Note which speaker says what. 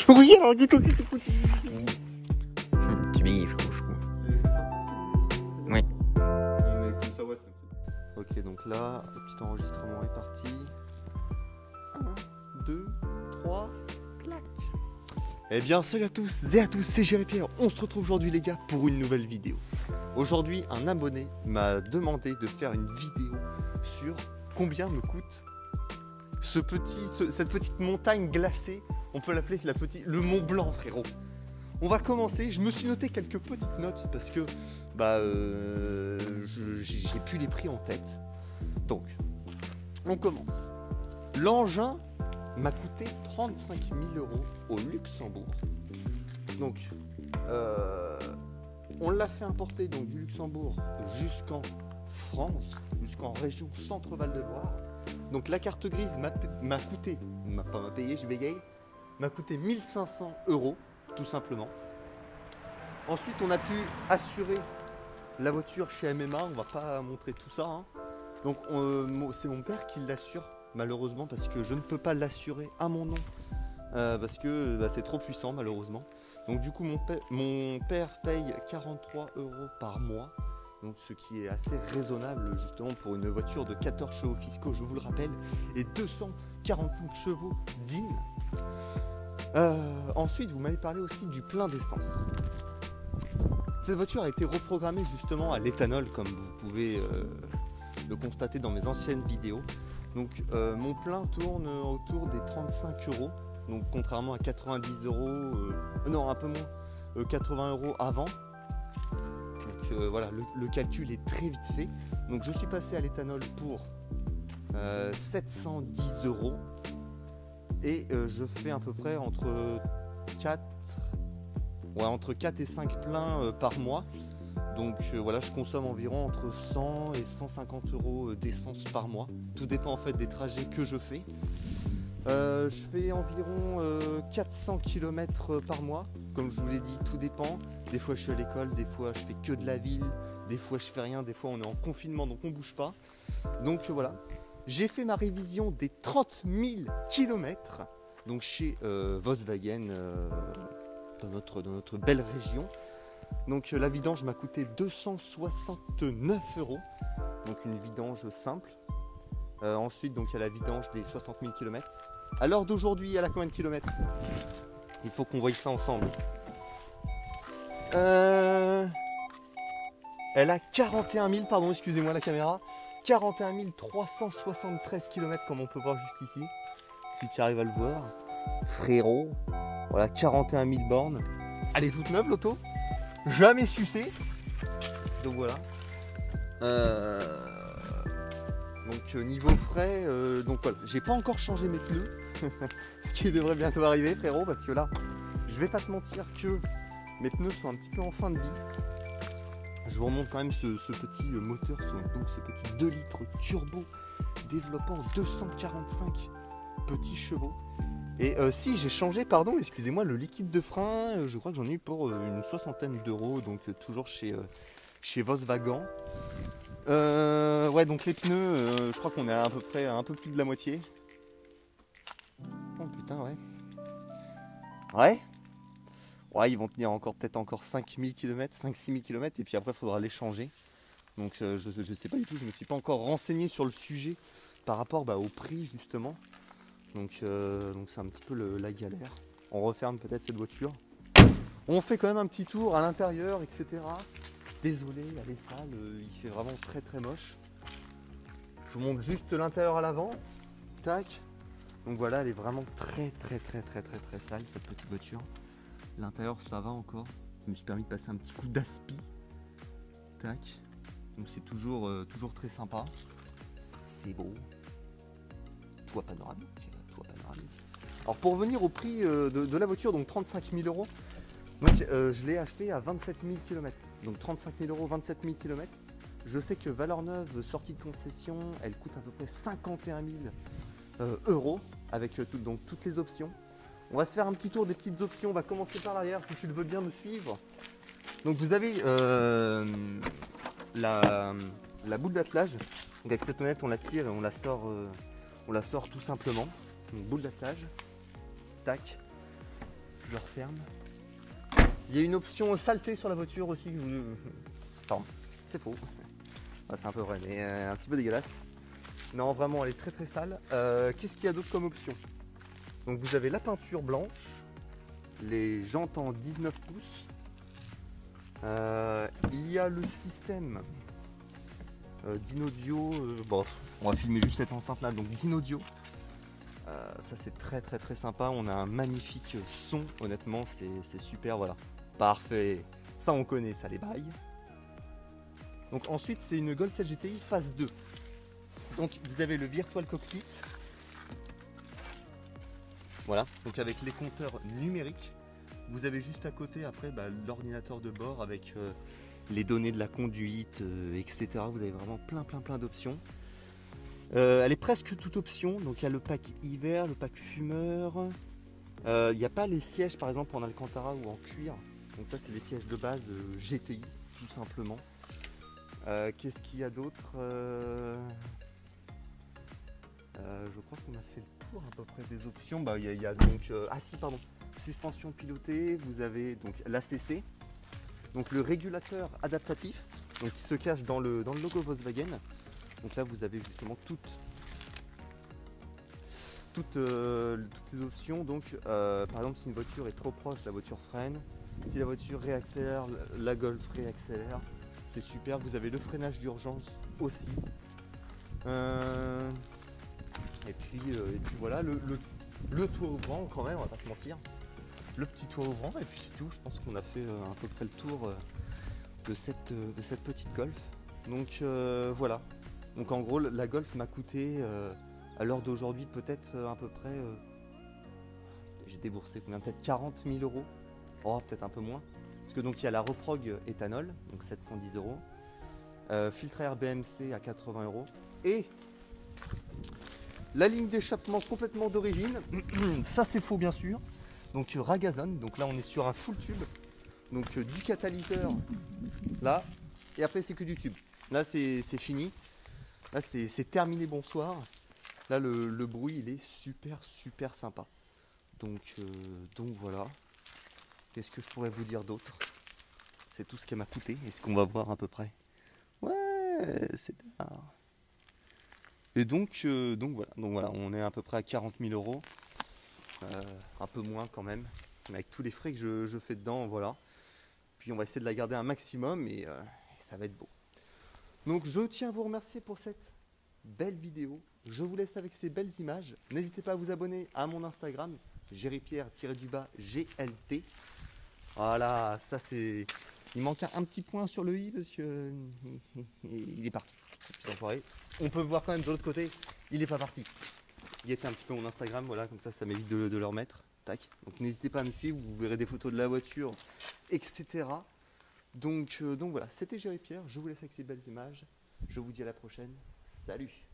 Speaker 1: Oui, alors du coup,
Speaker 2: Tu m'y franchement. Oui.
Speaker 1: Ok, donc là, le petit enregistrement est parti. 1, 2, 3, clac. Eh bien, salut à tous et à tous, c'est Jerry Pierre. On se retrouve aujourd'hui, les gars, pour une nouvelle vidéo. Aujourd'hui, un abonné m'a demandé de faire une vidéo sur combien me coûte cette petite montagne glacée. On peut l'appeler le Mont Blanc, frérot. On va commencer. Je me suis noté quelques petites notes parce que j'ai plus les prix en tête. Donc, on commence. L'engin m'a coûté 35 000 € au Luxembourg. Donc, on l'a fait importer donc, du Luxembourg jusqu'en France, jusqu'en région Centre-Val de Loire. Donc la carte grise m'a coûté, m'a coûté 1500 € tout simplement. Ensuite on a pu assurer la voiture chez MMA, on va pas montrer tout ça. Hein. Donc c'est mon père qui l'assure malheureusement parce que je ne peux pas l'assurer à mon nom parce que c'est trop puissant malheureusement. Donc du coup mon père paye 43 € par mois. Donc ce qui est assez raisonnable justement pour une voiture de 14 chevaux fiscaux, je vous le rappelle, et 245 chevaux dignes. Ensuite, vous m'avez parlé aussi du plein d'essence. Cette voiture a été reprogrammée justement à l'éthanol, comme vous pouvez le constater dans mes anciennes vidéos. Donc mon plein tourne autour des 35 €, donc contrairement à 90 €, non un peu moins, 80 € avant. Voilà, le calcul est très vite fait. Donc je suis passé à l'éthanol pour 710 € et je fais à peu près entre 4 et 5 pleins par mois. Donc voilà, je consomme environ entre 100 et 150 € d'essence par mois. Tout dépend en fait des trajets que je fais. Je fais environ 400 km par mois. Comme je vous l'ai dit, tout dépend. Des fois je suis à l'école, des fois je fais que de la ville, des fois je fais rien, des fois on est en confinement donc on bouge pas. Donc voilà, j'ai fait ma révision des 30 000 km donc chez Volkswagen dans notre belle région. Donc la vidange m'a coûté 269 €, donc une vidange simple. Ensuite donc il y a la vidange des 60 000 km. À l'heure d'aujourd'hui, elle a combien de kilomètres? Il faut qu'on voie ça ensemble. Elle a 41 000, pardon, excusez-moi la caméra, 41 373 km comme on peut voir juste ici, si tu arrives à le voir, frérot, voilà, 41 000 bornes, elle est toute neuve l'auto, jamais sucée, donc voilà, donc niveau frais, donc voilà, j'ai pas encore changé mes pneus, ce qui devrait bientôt arriver frérot, parce que là, je vais pas te mentir que mes pneus sont un petit peu en fin de vie. Je vous remonte quand même ce petit moteur, donc ce petit 2 litres turbo développant 245 petits chevaux. Et si j'ai changé, pardon, excusez-moi, le liquide de frein, je crois que j'en ai eu pour une 60aine d'euros, donc toujours chez Volkswagen. Ouais, donc les pneus, je crois qu'on est à peu près à un peu plus de la moitié. Oh putain, ouais. Ouais, ils vont tenir peut-être encore 5000 km, 5-6 000 km, et puis après il faudra les changer. Donc je sais pas du tout, je ne me suis pas encore renseigné sur le sujet par rapport au prix justement. Donc c'est un petit peu la galère. On referme peut-être cette voiture. On fait quand même un petit tour à l'intérieur, etc. Désolé, elle est sale, il fait vraiment très très moche. Je vous montre juste l'intérieur à l'avant. Tac, Donc voilà, elle est vraiment très sale cette petite voiture. L'intérieur ça va encore. Je me suis permis de passer un petit coup d'aspi. Tac. Donc c'est toujours très sympa. C'est beau. Toit panoramique. Alors pour revenir au prix de la voiture, donc 35 000 euros. Donc je l'ai acheté à 27 000 km. Donc 35 000 euros, 27 000 km. Je sais que valeur neuve, sortie de concession, elle coûte à peu près 51 000 euros avec donc toutes les options. On va se faire un petit tour des petites options. On va commencer par l'arrière si tu le veux bien me suivre. Donc vous avez la boule d'attelage. Donc avec cette manette on la tire et on la sort tout simplement. Donc boule d'attelage. Tac. Je le referme. Il y a une option saleté sur la voiture aussi. Pardon, c'est faux. Ah, c'est un peu vrai, mais un petit peu dégueulasse. Non, vraiment, elle est très sale. Qu'est-ce qu'il y a d'autre comme option? Donc vous avez la peinture blanche, les jantes en 19 pouces. Il y a le système d'Inaudio. Bon, on va filmer juste cette enceinte là, donc d'Inaudio. Ça c'est très sympa. On a un magnifique son, honnêtement, c'est super, voilà. Parfait. Ça on connaît, ça les baille. Donc ensuite c'est une Golf 7 GTI phase 2. Donc vous avez le Virtual Cockpit. Voilà, donc avec les compteurs numériques. Vous avez juste à côté après l'ordinateur de bord avec les données de la conduite, etc. Vous avez vraiment plein d'options. Elle est presque toute option. Donc il y a le pack hiver, le pack fumeur. Il n'y a pas les sièges par exemple en Alcantara ou en cuir. Donc ça c'est les sièges de base GTI tout simplement. Qu'est-ce qu'il y a d'autre? Je crois qu'on a fait le tour à peu près des options. Il y a donc suspension pilotée. Vous avez donc l'ACC, donc le régulateur adaptatif, donc qui se cache dans le logo Volkswagen. Donc là vous avez justement toutes les options. Donc par exemple si une voiture est trop proche, la voiture freine. Si la voiture réaccélère, la Golf réaccélère. C'est super. Vous avez le freinage d'urgence aussi. Et puis voilà, le toit ouvrant quand même, on va pas se mentir. Le petit toit ouvrant et puis c'est tout. Je pense qu'on a fait à peu près le tour de cette petite Golf. Donc voilà. Donc en gros la Golf m'a coûté à l'heure d'aujourd'hui peut-être à peu près j'ai déboursé combien? Peut-être 40 000 euros. Oh peut-être un peu moins. Parce que donc il y a la reprog éthanol, donc 710 euros. Filtre à air BMC à 80 euros. Et la ligne d'échappement complètement d'origine. Ça c'est faux bien sûr. Donc Ragazone. Donc là on est sur un full tube. Donc du catalyseur là. Et après c'est que du tube. Là c'est fini. Là c'est terminé, bonsoir. Là le bruit il est super sympa. Donc voilà. Qu'est-ce que je pourrais vous dire d'autre? C'est tout ce qu'elle m'a coûté et ce qu'on va voir à peu près. Ouais, c'est tard. Et donc voilà, on est à peu près à 40 000 euros. Un peu moins quand même. Mais avec tous les frais que je fais dedans, voilà. Puis on va essayer de la garder un maximum et ça va être beau. Donc je tiens à vous remercier pour cette belle vidéo. Je vous laisse avec ces belles images. N'hésitez pas à vous abonner à mon Instagram, GeriPierre-GLT. Voilà, ça c'est... Il manque un petit point sur le i parce que il est parti. Petit enfoiré. On peut voir quand même de l'autre côté, il n'est pas parti. Il était un petit peu mon Instagram, voilà, comme ça m'évite de le remettre. Tac. Donc n'hésitez pas à me suivre, vous verrez des photos de la voiture, etc. Donc voilà, c'était GeriPierre, je vous laisse avec ces belles images. Je vous dis à la prochaine. Salut!